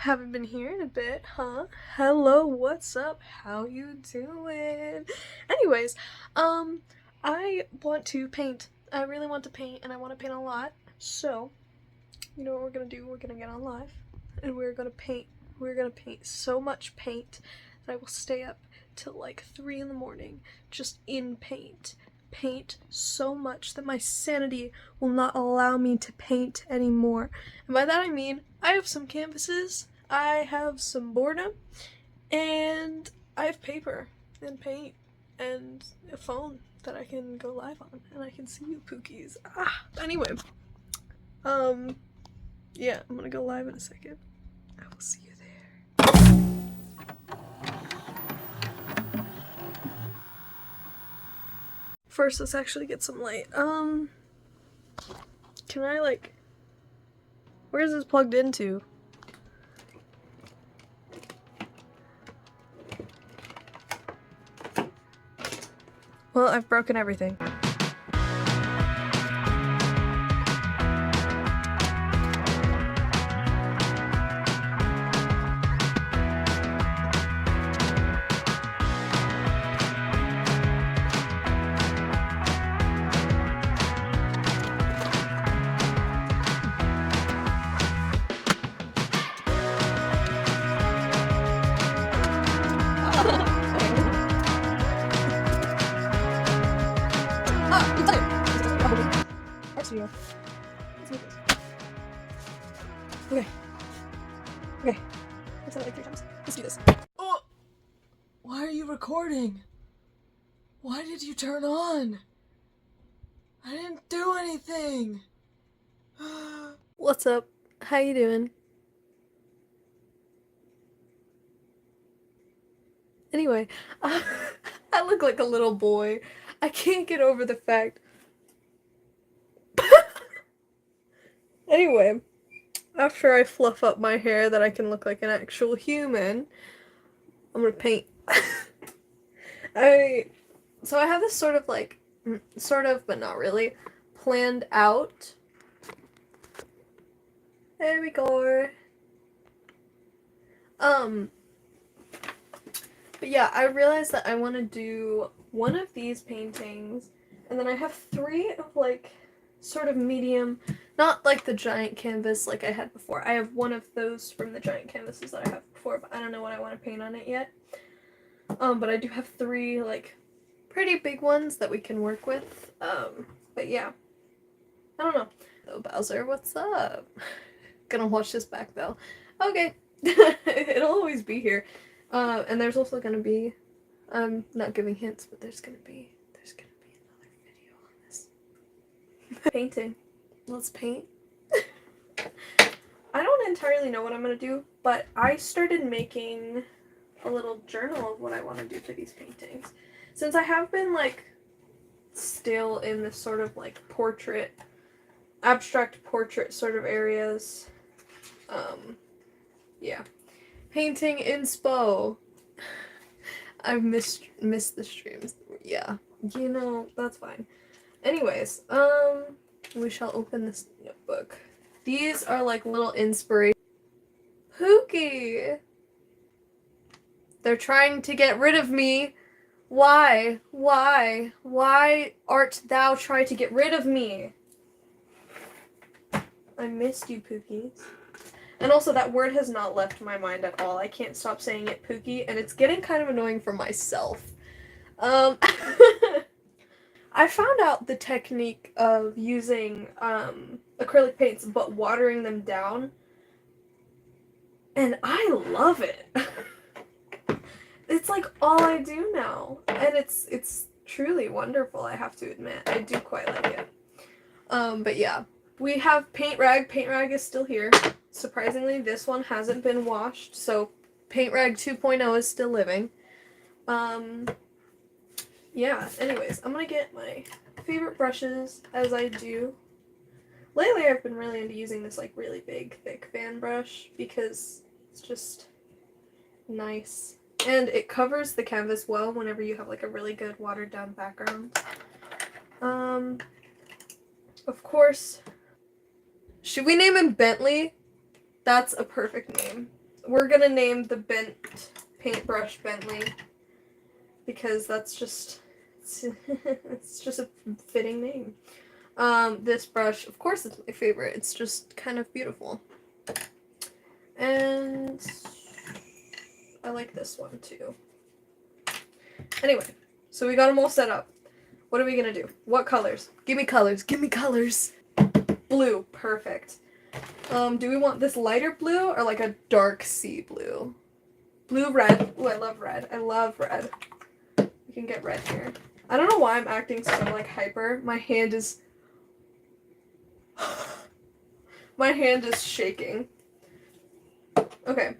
Haven't been here in a bit, huh? Hello, what's up? How you doing? Anyways, I want to paint. I really want to paint, and I want to paint a lot. So, you know what we're gonna do? We're gonna get on live, and we're gonna paint. We're gonna paint so much paint that I will stay up till like 3 in the morning just in paint. Paint so much that my sanity will not allow me to paint anymore. And by that I mean I have some canvases, I have some boredom, and I have paper and paint and a phone that I can go live on and I can see you pookies. Anyway, yeah, I'm gonna go live in a second. I will see you there. First, let's actually get some light. Can I, like... Where is this plugged into? Well, I've broken everything. Okay. Okay. I've said it like 3 times. Let's do this. Oh! Why are you recording? Why did you turn on? I didn't do anything. What's up? How you doing? Anyway, I look like a little boy. I can't get over the fact. Anyway, after I fluff up my hair that I can look like an actual human, I'm gonna paint. So I have this sort of like, sort of, but not really, planned out. There we go. But yeah, I realized that I want to do one of these paintings, and then I have 3 of like, sort of medium, not like the giant canvas like I had before. I have one of those from the giant canvases that I have before, but I don't know what I want to paint on it yet. But I do have 3 like pretty big ones that we can work with. But yeah, I don't know. Oh, Bowser, what's up? Gonna watch this back though. Okay. It'll always be here. And there's also gonna be, I'm not giving hints, but there's gonna be another video on this. Painting. Let's paint. I don't entirely know what I'm gonna do, but I started making a little journal of what I want to do for these paintings. Since I have been, like, still in this sort of, like, portrait, abstract portrait sort of areas, yeah. Painting inspo. I've missed the streams. Yeah. You know, that's fine. Anyways, we shall open this notebook. These are like little inspiration. Pookie! They're trying to get rid of me. Why? Why? Why art thou trying to get rid of me? I missed you, Pookies. And also, that word has not left my mind at all. I can't stop saying it, Pookie, and it's getting kind of annoying for myself. I found out the technique of using acrylic paints but watering them down, and I love it. It's like all I do now, and it's truly wonderful, I have to admit. I do quite like it. But yeah, we have paint rag. Paint rag is still here. Surprisingly, this one hasn't been washed, so paint rag 2.0 is still living. Yeah, anyways, I'm gonna get my favorite brushes, as I do. Lately, I've been really into using this, like, really big, thick fan brush, because it's just nice. And it covers the canvas well whenever you have, like, a really good watered-down background. Of course, should we name him Bentley? That's a perfect name. we're gonna name the bent paintbrush Bentley because that's just it's just a fitting name. This brush, of course, it's my favorite. It's just kind of beautiful, and I like this one too. Anyway, so we got them all set up. What are we gonna do? What colors? Give me colors. Give me colors. Blue, perfect. Do we want this lighter blue or like a dark sea blue? Blue, red. Oh, I love red. I love red. We can get red here. I don't know why I'm acting so like hyper. My hand is shaking. Okay.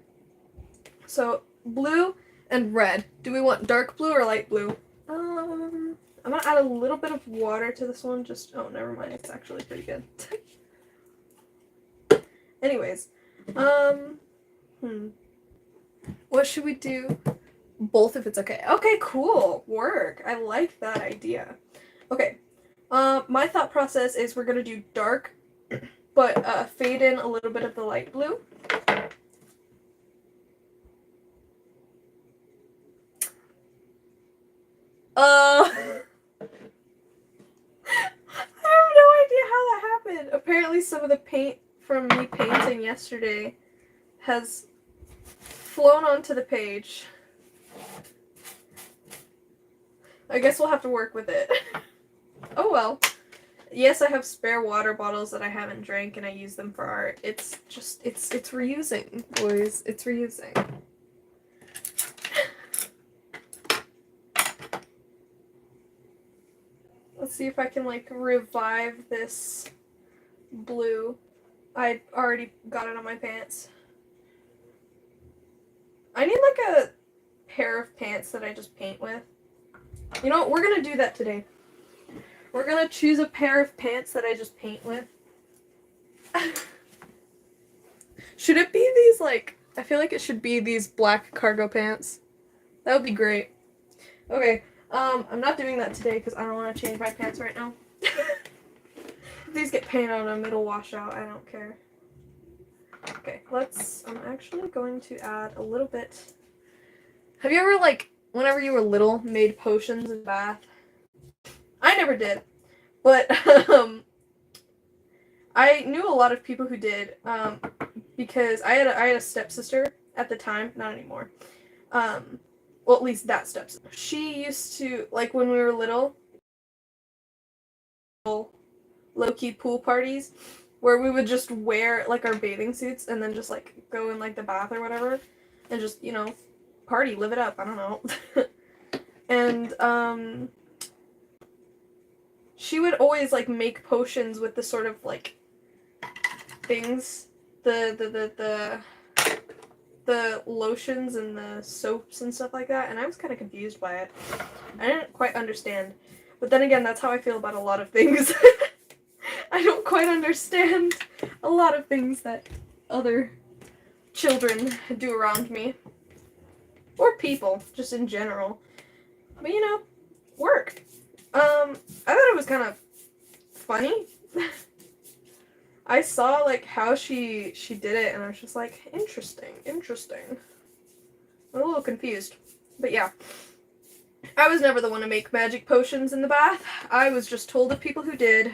So blue and red. Do we want dark blue or light blue? I'm gonna add a little bit of water to this one. Oh, never mind. It's actually pretty good. Anyways, what should we do? Both if it's okay. Okay, cool. Work. I like that idea. Okay. My thought process is we're gonna do dark, but fade in a little bit of the light blue. I have no idea how that happened. Apparently some of the paint from me painting yesterday has flown onto the page. I guess we'll have to work with it. Oh well. Yes, I have spare water bottles that I haven't drank and I use them for art. It's reusing, boys. It's reusing. Let's see if I can like revive this blue. I already got it on my pants. I need like a pair of pants that I just paint with. You know what? We're gonna do that today. We're gonna choose a pair of pants that I just paint with. Should it be these like, I feel like it should be these black cargo pants. That would be great. Okay, I'm not doing that today because I don't want to change my pants right now. If these get painted on them, it'll wash out. I don't care. Okay, I'm actually going to add a little bit. Have you ever, like, whenever you were little, made potions in the bath? I never did, but, I knew a lot of people who did, because I had a stepsister at the time, not anymore. Well, at least that stepsister. She used to, like, when we were little, low-key pool parties, where we would just wear, like, our bathing suits and then just, like, go in, like, the bath or whatever, and just, you know, party, live it up, I don't know. And, she would always, like, make potions with the sort of, like, things, the lotions and the soaps and stuff like that, and I was kind of confused by it. I didn't quite understand. But then again, that's how I feel about a lot of things. I don't quite understand a lot of things that other children do around me. Or people, just in general. But you know, work. I thought it was kind of funny. I saw like how she did it and I was just like, interesting. I'm a little confused. But yeah. I was never the one to make magic potions in the bath. I was just told of people who did.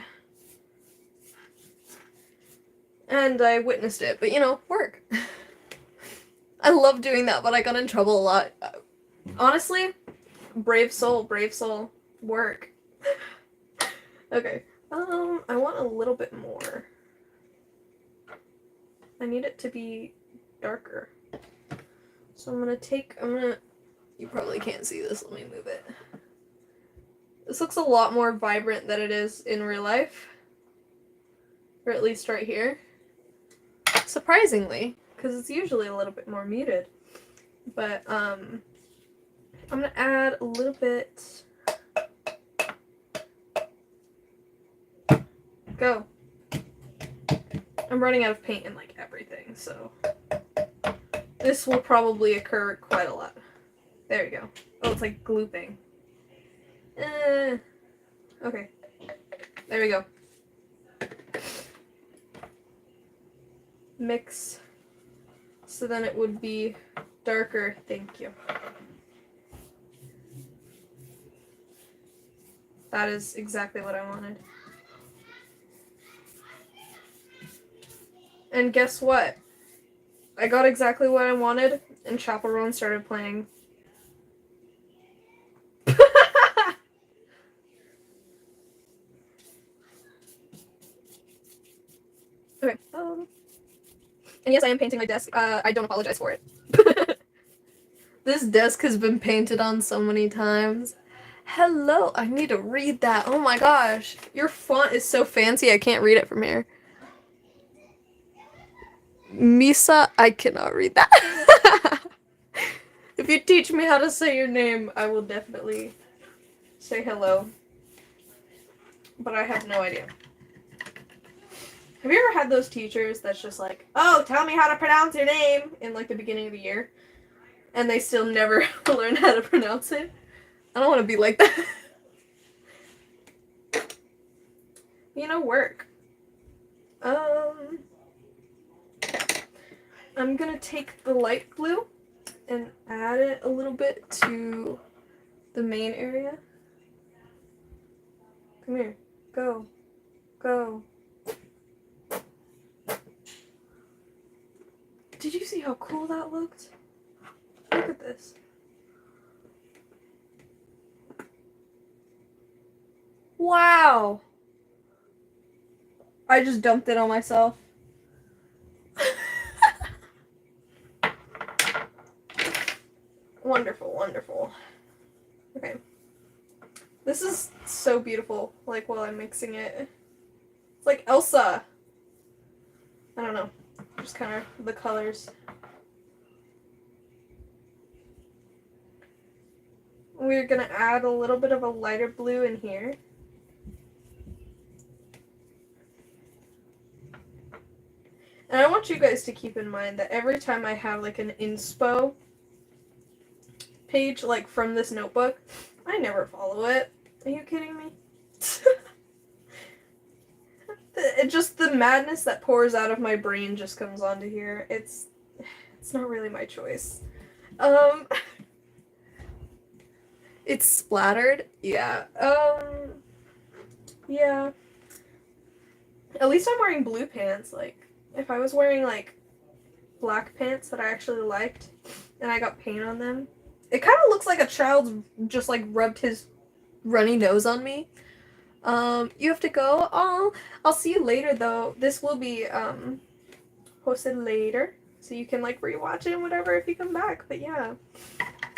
And I witnessed it. But you know, work. I love doing that, but I got in trouble a lot. Honestly, brave soul. Work. Okay. I want a little bit more. I need it to be darker. So you probably can't see this, let me move it. This looks a lot more vibrant than it is in real life. Or at least right here. Surprisingly, because it's usually a little bit more muted. But, I'm gonna add a little bit. Go. I'm running out of paint in, like, everything, so this will probably occur quite a lot. There you go. Oh, it's, like, glooping. Okay. There we go. So then it would be darker. Thank you. That is exactly what I wanted. And guess what? I got exactly what I wanted, and Chapel Roan started playing. Okay. And yes, I am painting my desk. I don't apologize for it. This desk has been painted on so many times. Hello, I need to read that. Oh my gosh. Your font is so fancy, I can't read it from here. Misa, I cannot read that. If you teach me how to say your name, I will definitely say hello. But I have no idea. Have you ever had those teachers that's just like, oh, tell me how to pronounce your name in like the beginning of the year? And they still never learn how to pronounce it? I don't want to be like that. You know, work. Okay. I'm gonna take the light blue and add it a little bit to the main area. Come here. Go. Go. Did you see how cool that looked? Look at this. Wow! I just dumped it on myself. Wonderful, wonderful. Okay. This is so beautiful, like, while I'm mixing it. It's like Elsa! I don't know. Just kind of the colors. We're gonna add a little bit of a lighter blue in here. And I want you guys to keep in mind that every time I have like an inspo page, like from this notebook, I never follow it. Are you kidding me? Just the madness that pours out of my brain just comes onto here. It's not really my choice. It's splattered. Yeah. Yeah. At least I'm wearing blue pants. Like, if I was wearing like black pants that I actually liked and I got paint on them, it kind of looks like a child just like rubbed his runny nose on me. You have to go. Oh, I'll see you later though. This will be posted later, so you can like rewatch it and whatever if you come back. But yeah,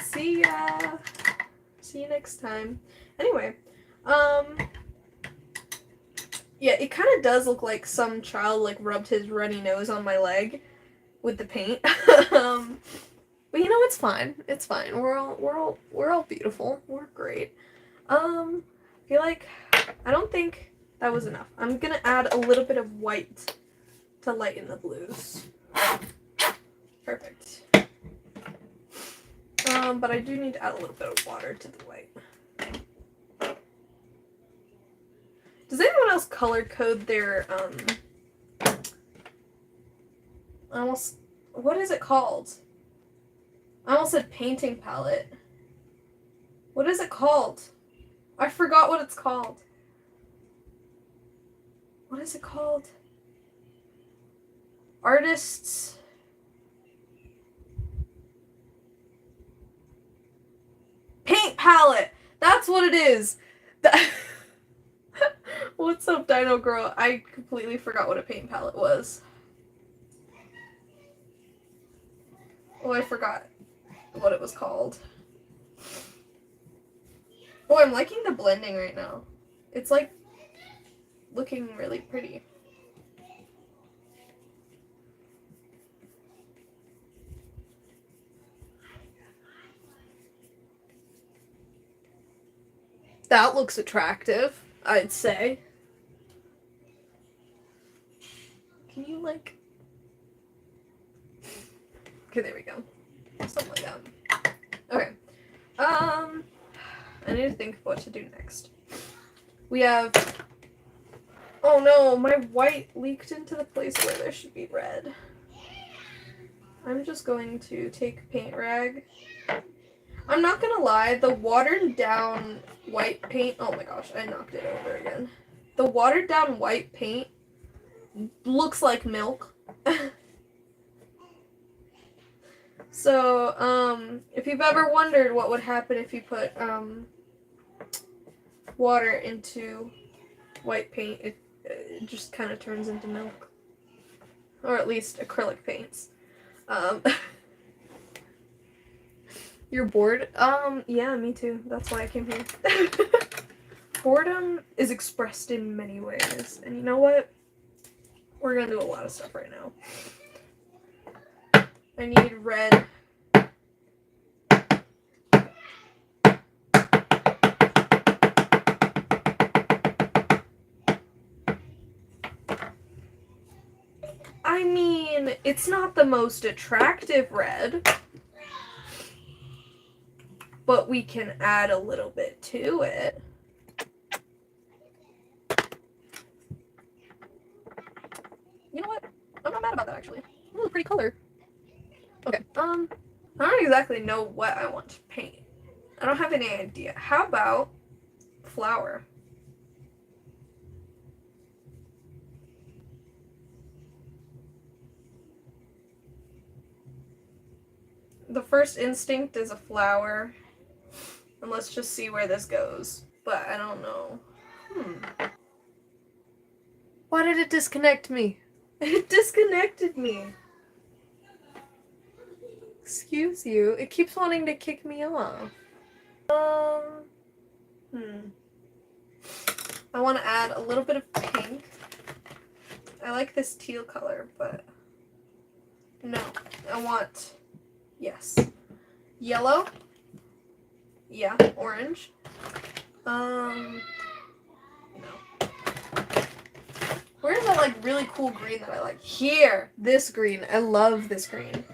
see ya. See you next time. Anyway, yeah, it kind of does look like some child like rubbed his runny nose on my leg with the paint. But you know, it's fine. It's fine. We're all beautiful. We're great. I feel like I don't think that was enough. I'm gonna add a little bit of white to lighten the blues. Perfect. But I do need to add a little bit of water to the white. Does anyone else color code their, what is it called? I almost said painting palette. What is it called? I forgot what it's called. What is it called? Artists. Paint palette! That's what it is! What's up, Dino Girl? I completely forgot what a paint palette was. Oh, I forgot what it was called. Oh, I'm liking the blending right now. It's like looking really pretty. That looks attractive, I'd say. Can you like... Okay, there we go. Something like that. Okay. I need to think of what to do next. We have... Oh no, my white leaked into the place where there should be red. I'm just going to take a paint rag. I'm not gonna lie, the watered down white paint, oh my gosh, I knocked it over again. The watered down white paint looks like milk. So, if you've ever wondered what would happen if you put, water into white paint, it just kind of turns into milk. Or at least acrylic paints. You're bored? Yeah, me too. That's why I came here. Boredom is expressed in many ways. And you know what? We're gonna do a lot of stuff right now. I need red. I mean, it's not the most attractive red, but we can add a little bit to it. You know what? I'm not mad about that, actually. Ooh, pretty color. Okay, I don't exactly know what I want to paint. I don't have any idea. How about flower? The first instinct is a flower. And let's just see where this goes. But I don't know. Why did it disconnect me? It disconnected me. Excuse you. It keeps wanting to kick me off. I want to add a little bit of pink. I like this teal color, but no. I want, yes, yellow. Yeah, orange. No. Where's that like really cool green that I like? Here, this green. I love this green.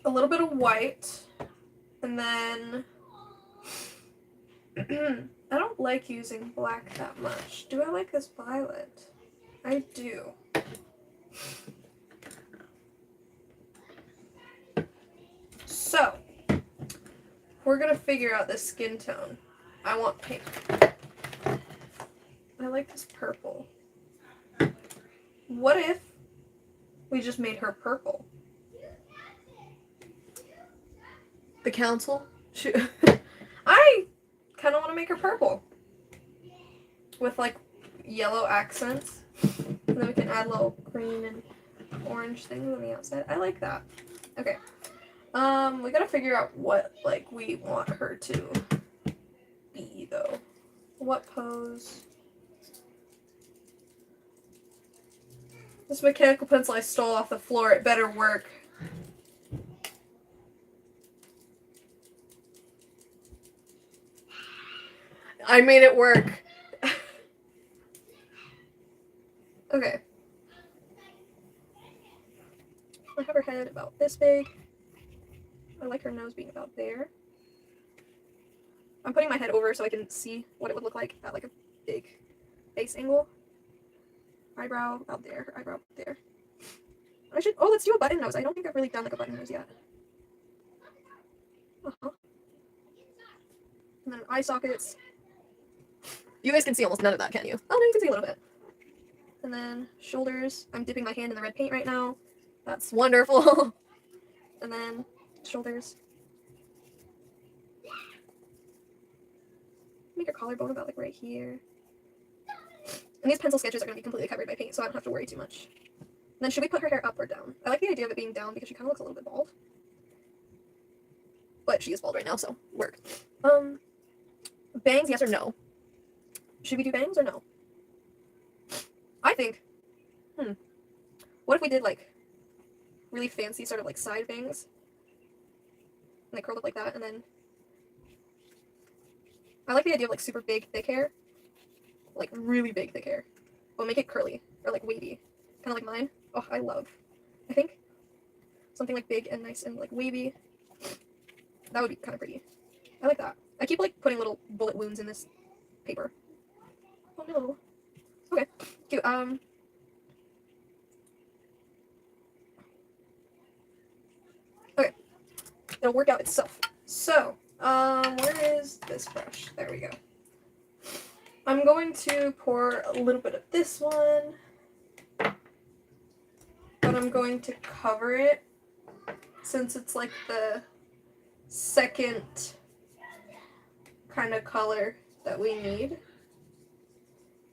A little bit of white, and then I don't like using black that much. Do I like this violet? I do. So, we're gonna figure out this skin tone. I want pink. I like this purple. What if we just made her purple? The council? I kind of want to make her purple. With like yellow accents. And then we can add little green and orange things on the outside. I like that. Okay. We gotta figure out what, like, we want her to be, though. What pose? This mechanical pencil I stole off the floor. It better work. I made it work. Okay. I have her head about this big. I like her nose being about there. I'm putting my head over so I can see what it would look like at like a big face angle. Eyebrow out there, her eyebrow there. I should, let's do a button nose. I don't think I've really done like a button nose yet. And then eye sockets. You guys can see almost none of that, can you? Oh, no, you can see a little bit. And then shoulders. I'm dipping my hand in the red paint right now. That's wonderful. And then shoulders. Make her collarbone about like right here. And these pencil sketches are going to be completely covered by paint, so I don't have to worry too much. And then should we put her hair up or down? I like the idea of it being down because she kind of looks a little bit bald. But she is bald right now, so work. Bangs, yes or no? Should we do bangs or no? I think, what if we did like really fancy sort of like side bangs? And they curled up like that, and then I like the idea of like super big, thick hair. Like really big, thick hair. But make it curly or like wavy. Kind of like mine. Oh, I think something like big and nice and like wavy. That would be kind of pretty. I like that. I keep like putting little bullet wounds in this paper. Oh no. Okay. Cute. it'll work out itself. So, where is this brush? There we go. I'm going to pour a little bit of this one, but I'm going to cover it since it's like the second kind of color that we need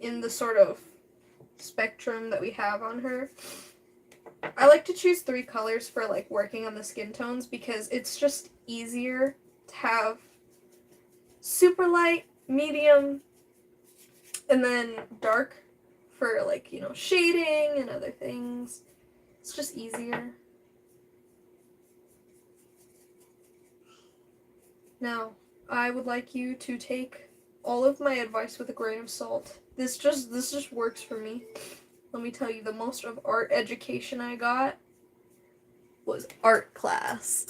in the sort of spectrum that we have on her. I like to choose 3 colors for like working on the skin tones because it's just easier to have super light, medium, and then dark for like, you know, shading and other things. It's just easier. Now, I would like you to take all of my advice with a grain of salt. This just works for me. Let me tell you, the most of art education I got was art class.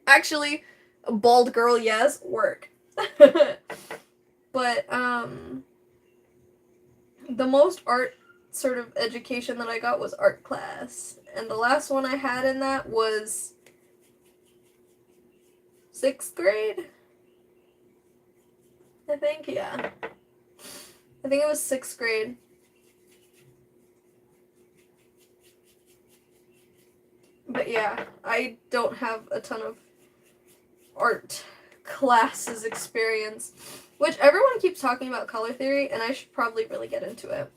Actually, a bald girl, yes, work. But, the most art sort of education that I got was art class. And the last one I had in that was 6th grade? I think, yeah. I think it was 6th grade. But yeah, I don't have a ton of art classes experience, which everyone keeps talking about color theory, and I should probably really get into it.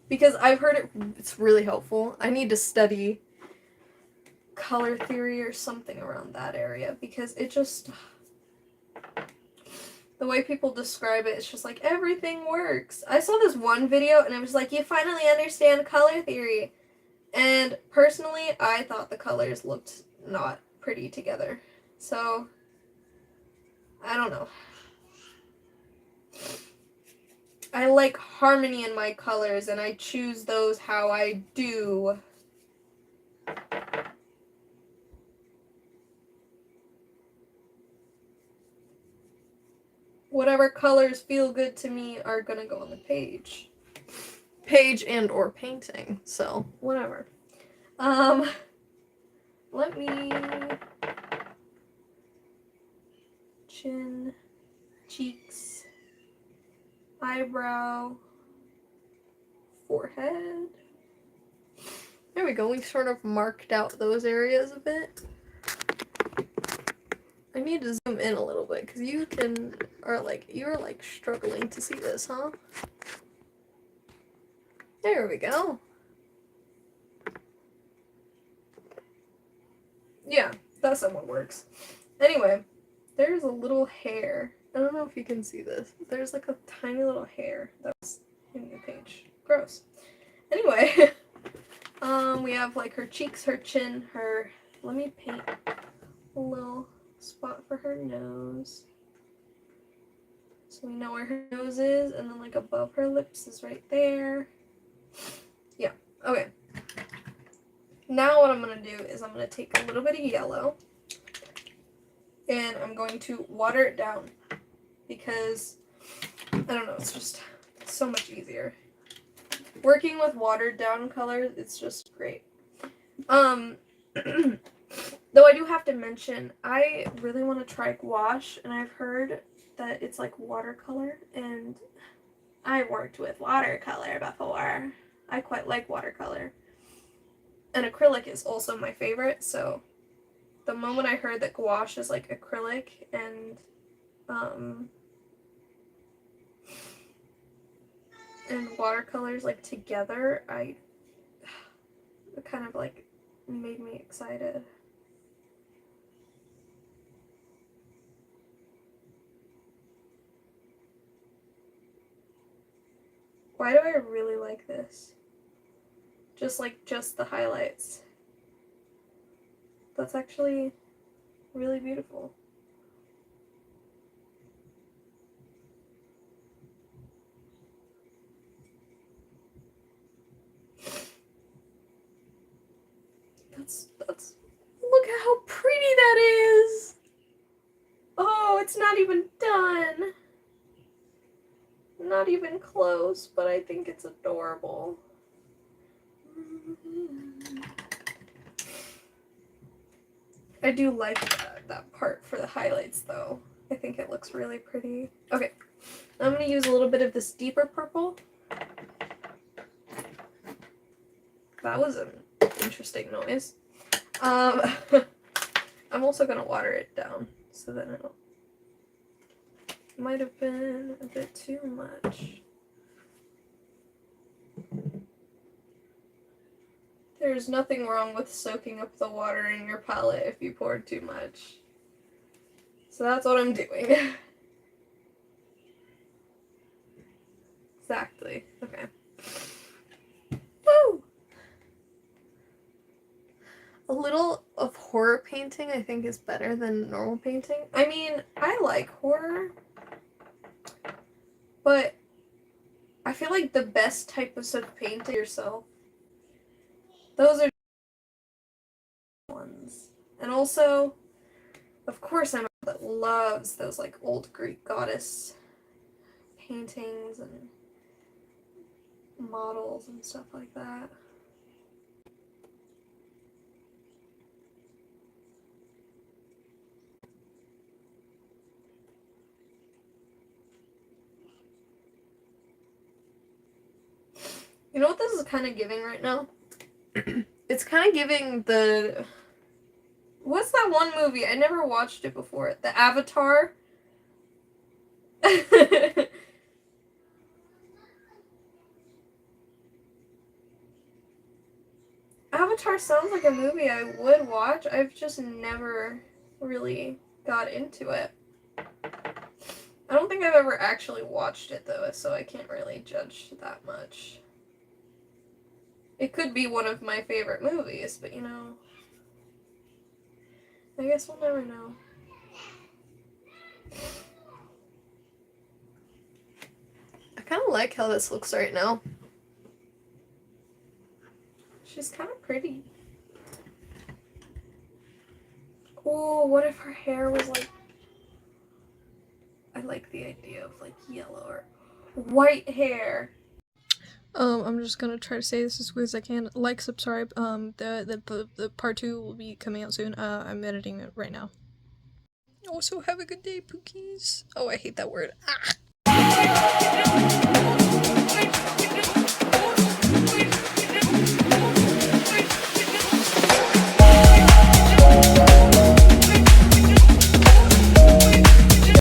Because I've heard it's really helpful. I need to study color theory or something around that area, because it just, the way people describe it, it's just like everything works. I saw this one video and it was like, you finally understand color theory. And personally, I thought the colors looked not pretty together. So, I don't know. I like harmony in my colors, and I choose those how I do. Whatever colors feel good to me are gonna go on the page. Page and or painting, so whatever. Let me chin, cheeks, eyebrow, forehead. There we go. We sort of marked out those areas a bit. I need to zoom in a little bit because you're struggling to see this, huh? There we go. Yeah, that somewhat works. Anyway, there's a little hair. I don't know if you can see this. There's like a tiny little hair that was in the page. Gross. Anyway, we have like her cheeks, her chin, let me paint a little spot for her nose. So we know where her nose is, and then like above her lips is right there. Yeah, okay. Now what I'm going to do is I'm going to take a little bit of yellow and I'm going to water it down because, I don't know, it's just so much easier. Working with watered down colors, it's just great. Though I do have to mention, I really want to try gouache, and I've heard that it's like watercolor, and I worked with watercolor before. I quite like watercolor. And acrylic is also my favorite, so the moment I heard that gouache is like acrylic and watercolors like together, it kind of like made me excited. Why do I really like this? Just the highlights. That's actually really beautiful. That's look at how pretty that is. Oh, it's not even done. Not even close, but I think it's adorable. I do like that part for the highlights though. I think it looks really pretty. Okay, I'm going to use a little bit of this deeper purple. That was an interesting noise. I'm also going to water it down so that it might have been a bit too much. There's nothing wrong with soaking up the water in your palette if you poured too much. So that's what I'm doing. Exactly. Okay. Woo! A little of horror painting I think is better than normal painting. I mean, I like horror, but I feel like the best type of stuff painting yourself. Those are ones. And also, of course, I'm a that loves those like old Greek goddess paintings and models and stuff like that. You know what this is kind of giving right now? It's kind of giving the... What's that one movie? I never watched it before. The Avatar? Avatar sounds like a movie I would watch. I've just never really got into it. I don't think I've ever actually watched it though, so I can't really judge that much. It could be one of my favorite movies, but you know, I guess we'll never know. I kind of like how this looks right now. She's kind of pretty. Oh, what if her hair was like... I like the idea of like yellow or white hair. I'm just gonna try to say this as quick as I can. Like, subscribe. The part 2 will be coming out soon. I'm editing it right now. Also, have a good day, Pookies. Oh, I hate that word. Ah!